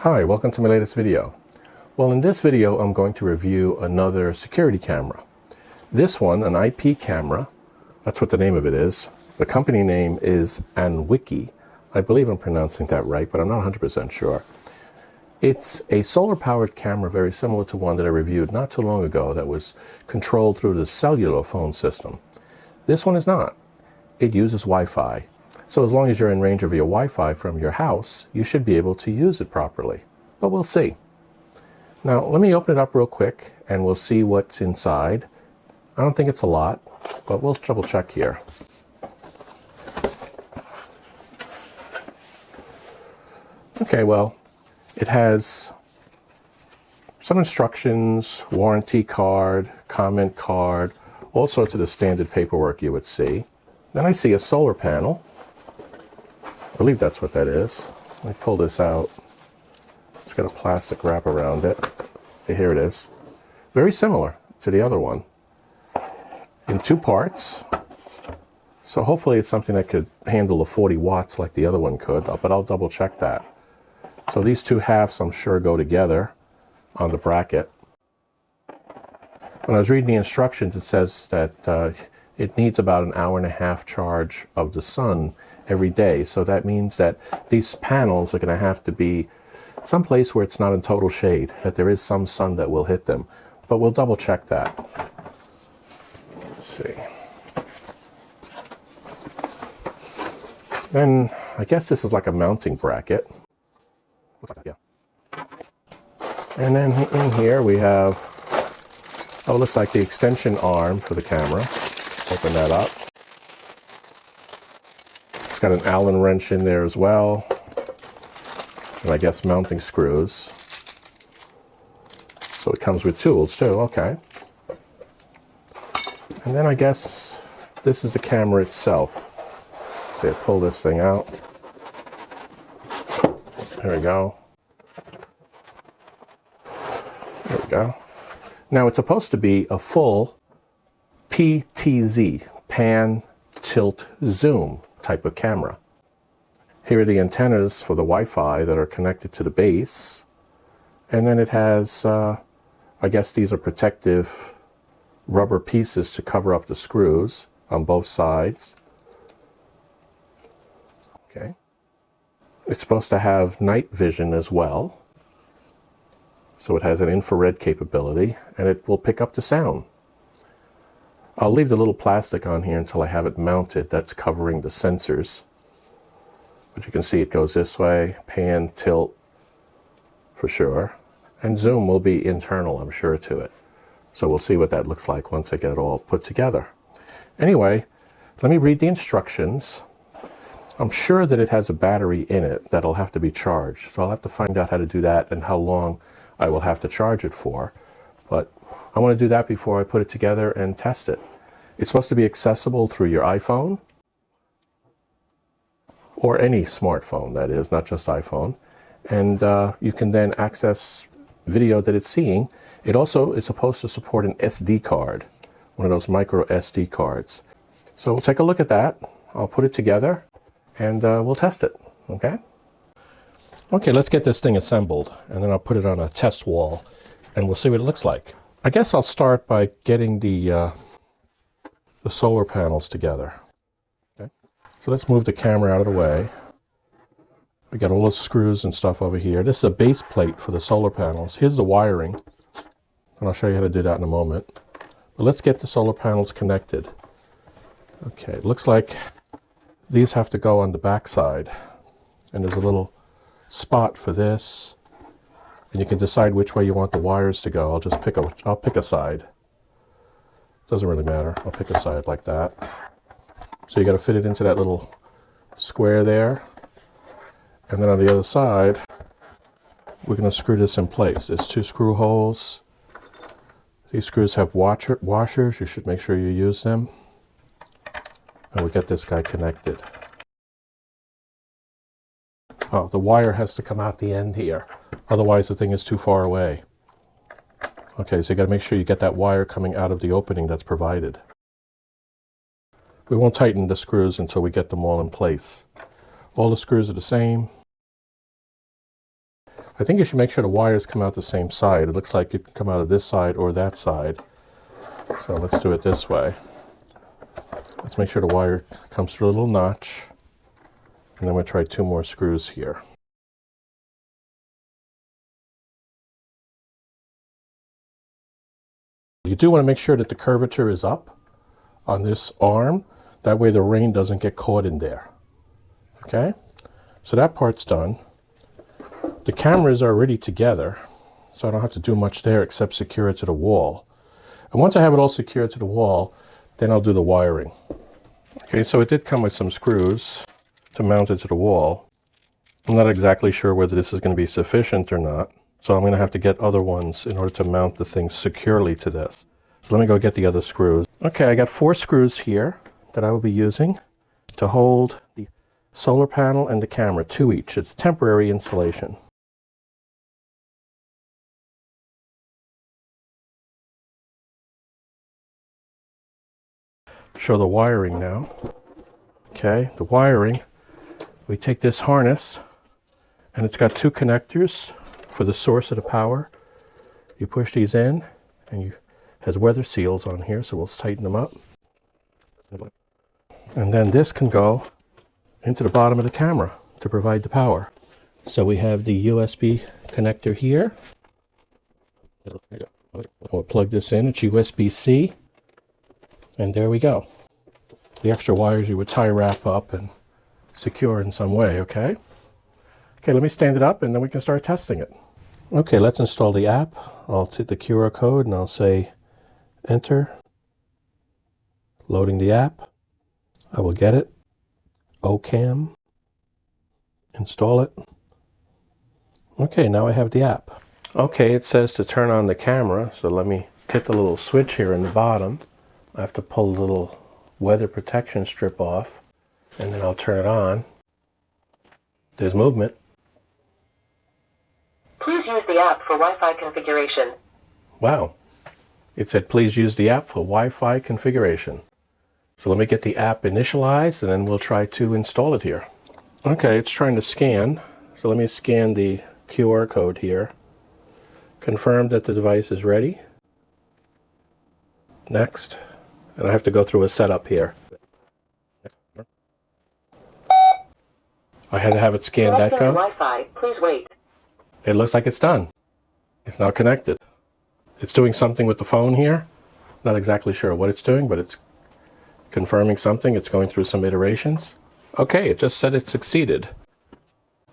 Hi, welcome to my latest video. Well, in this video I'm going to review another security camera. This one, an IP camera, that's what the name of it is. The company name is Anwike. I believe I'm pronouncing that right, but I'm not 100% sure. It's a solar-powered camera very similar to one that I reviewed not too long ago that was controlled through the cellular phone system. This one is not. It uses Wi-Fi. So as long as you're in range of your Wi-Fi from your house, you should be able to use it properly. But we'll see. Now, let me open it up real quick and we'll see what's inside. I don't think it's a lot, but we'll double check here. Okay, well, it has some instructions, warranty card, comment card, all sorts of the standard paperwork you would see. Then I see a solar panel. I believe that's what that is. Let me pull this out. It's got a plastic wrap around it. Here it is. Very similar to the other one. In two parts. So hopefully it's something that could handle the 40 watts like the other one could, but I'll double check that. So these two halves I'm sure go together on the bracket. When I was reading the instructions, it says that it needs about an hour-and-a-half charge of the sun every day. So that means that these panels are going to have to be someplace where it's not in total shade, that there is some sun that will hit them. But we'll double check that. Let's see. Then I guess this is like a mounting bracket. Looks like that, yeah. And then in here we have, oh, it looks like the extension arm for the camera. Open that up. It's got an Allen wrench in there as well. And I guess mounting screws. So it comes with tools too, okay. And then I guess this is the camera itself. So I pull this thing out. There we go. There we go. Now it's supposed to be a full PTZ, pan, tilt, zoom type of camera. Here are the antennas for the Wi-Fi that are connected to the base. And then it has, I guess these are protective rubber pieces to cover up the screws on both sides. Okay. It's supposed to have night vision as well. So it has an infrared capability and it will pick up the sound. I'll leave the little plastic on here until I have it mounted. That's covering the sensors. But you can see it goes this way, pan, tilt, for sure. And zoom will be internal, I'm sure, to it. So we'll see what that looks like once I get it all put together. Anyway, let me read the instructions. I'm sure that it has a battery in it that'll have to be charged. So I'll have to find out how to do that and how long I will have to charge it for. But I want to do that before I put it together and test it. It's supposed to be accessible through your iPhone or any smartphone, that is, not just iPhone. And you can then access video that it's seeing. It also is supposed to support an SD card, one of those micro SD cards. So we'll take a look at that. I'll put it together and we'll test it, okay? Okay, let's get this thing assembled and then I'll put it on a test wall and we'll see what it looks like. I guess I'll start by getting the solar panels together. Okay. So let's move the camera out of the way. We got all the screws and stuff over here. This is a base plate for the solar panels. Here's the wiring, and I'll show you how to do that in a moment. But let's get the solar panels connected. Okay, it looks like these have to go on the back side, and there's a little spot for this. And you can decide which way you want the wires to go. I'll pick a side. Doesn't really matter. I'll pick a side like that. So you got to fit it into that little square there. And then on the other side, we're going to screw this in place. There's two screw holes. These screws have washers. You should make sure you use them. And we'll get this guy connected. Oh, the wire has to come out the end here. Otherwise the thing is too far away. Okay, so you got to make sure you get that wire coming out of the opening that's provided. We won't tighten the screws until we get them all in place. All the screws are the same. I think you should make sure the wires come out the same side. It looks like it can come out of this side or that side. So let's do it this way. Let's make sure the wire comes through a little notch. And then we'll try 2 more screws here. You do want to make sure that the curvature is up on this arm. That way the rain doesn't get caught in there. Okay? So that part's done. The cameras are already together, so I don't have to do much there except secure it to the wall. And once I have it all secured to the wall, then I'll do the wiring. Okay, so it did come with some screws to mount it to the wall. I'm not exactly sure whether this is going to be sufficient or not, so I'm going to have to get other ones in order to mount the thing securely to this. So let me go get the other screws. Okay, I got 4 screws here that I will be using to hold the solar panel and the camera, 2 each. It's temporary installation. Show the wiring now. Okay, the wiring, we take this harness and it's got 2 connectors for the source of the power. You push these in and it has weather seals on here, so we'll tighten them up. And then this can go into the bottom of the camera to provide the power. So we have the USB connector here. We'll plug this in, it's USB-C, and there we go. The extra wires you would tie wrap up and secure in some way, okay? Okay, let me stand it up and then we can start testing it. Okay, let's install the app. I'll hit the QR code and I'll say enter. Loading the app. I will get it. OCam. Install it. Okay, now I have the app. Okay, it says to turn on the camera, so let me hit the little switch here in the bottom. I have to pull the little weather protection strip off, and then I'll turn it on. There's movement. Please use the app for Wi-Fi configuration. Wow. It said please use the app for Wi-Fi configuration. So let me get the app initialized and then we'll try to install it here. Okay, it's trying to scan. So let me scan the QR code here. Confirm that the device is ready. Next. And I have to go through a setup here. I had to have it scan that code. Wi-Fi. Please wait. It looks like it's done. It's now connected. It's doing something with the phone here. Not exactly sure what it's doing, but it's confirming something. It's going through some iterations. Okay, it just said it succeeded.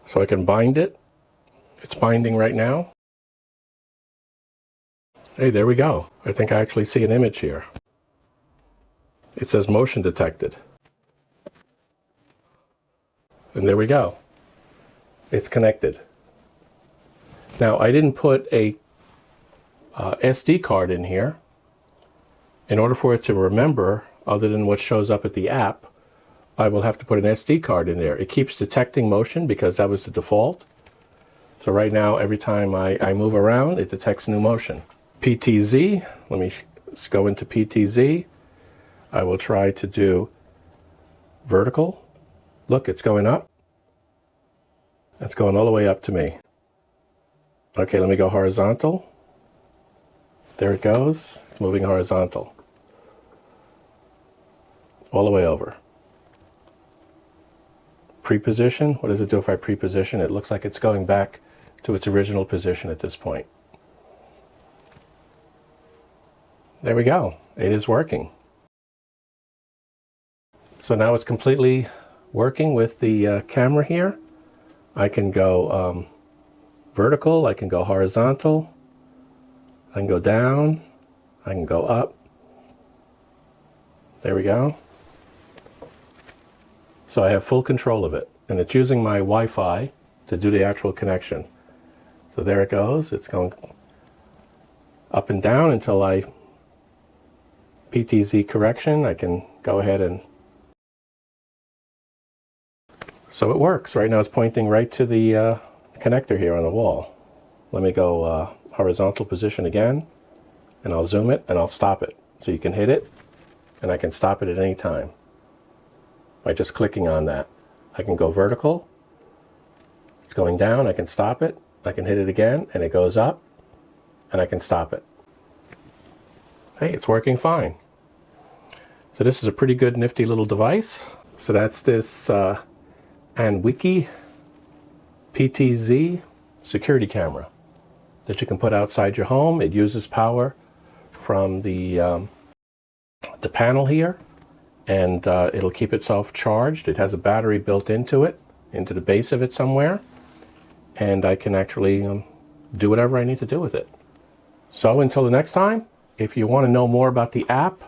So I can bind it. It's binding right now. Hey, there we go. I think I actually see an image here. It says motion detected. And there we go. It's connected. Now, I didn't put a SD card in here. In order for it to remember, other than what shows up at the app, I will have to put an SD card in there. It keeps detecting motion because that was the default. So right now, every time I move around, it detects new motion. PTZ, let me go into PTZ. I will try to do vertical. Look, it's going up. It's going all the way up to me. Okay, let me go horizontal. There it goes. It's moving horizontal. All the way over. Pre-position. What does it do if I pre-position? It looks like it's going back to its original position at this point. There we go. It is working. So now it's completely working with the camera here. I can go vertical, I can go horizontal, I can go down, I can go up. There we go. So I have full control of it, and it's using my Wi-Fi to do the actual connection. So there it goes. It's going up and down until I PTZ correction. I can go ahead and so it works. Right now it's pointing right to the connector here on the wall. Let me go horizontal position again, and I'll zoom it and I'll stop it. So you can hit it and I can stop it at any time by just clicking on that. I can go vertical. It's going down, I can stop it, I can hit it again and it goes up, and I can stop it. Hey, it's working fine. So this is a pretty good nifty little device. So that's this Anwike PTZ security camera that you can put outside your home. It uses power from the panel here, and it'll keep itself charged. It has a battery built into it, into the base of it somewhere, and I can actually do whatever I need to do with it. So until the next time, if you want to know more about the app,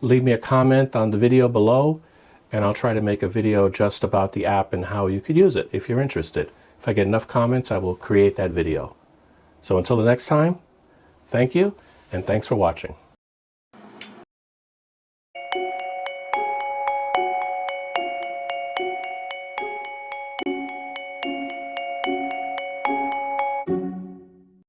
leave me a comment on the video below, and I'll try to make a video just about the app and how you could use it if you're interested. If I get enough comments, I will create that video. So until the next time, thank you, and thanks for watching.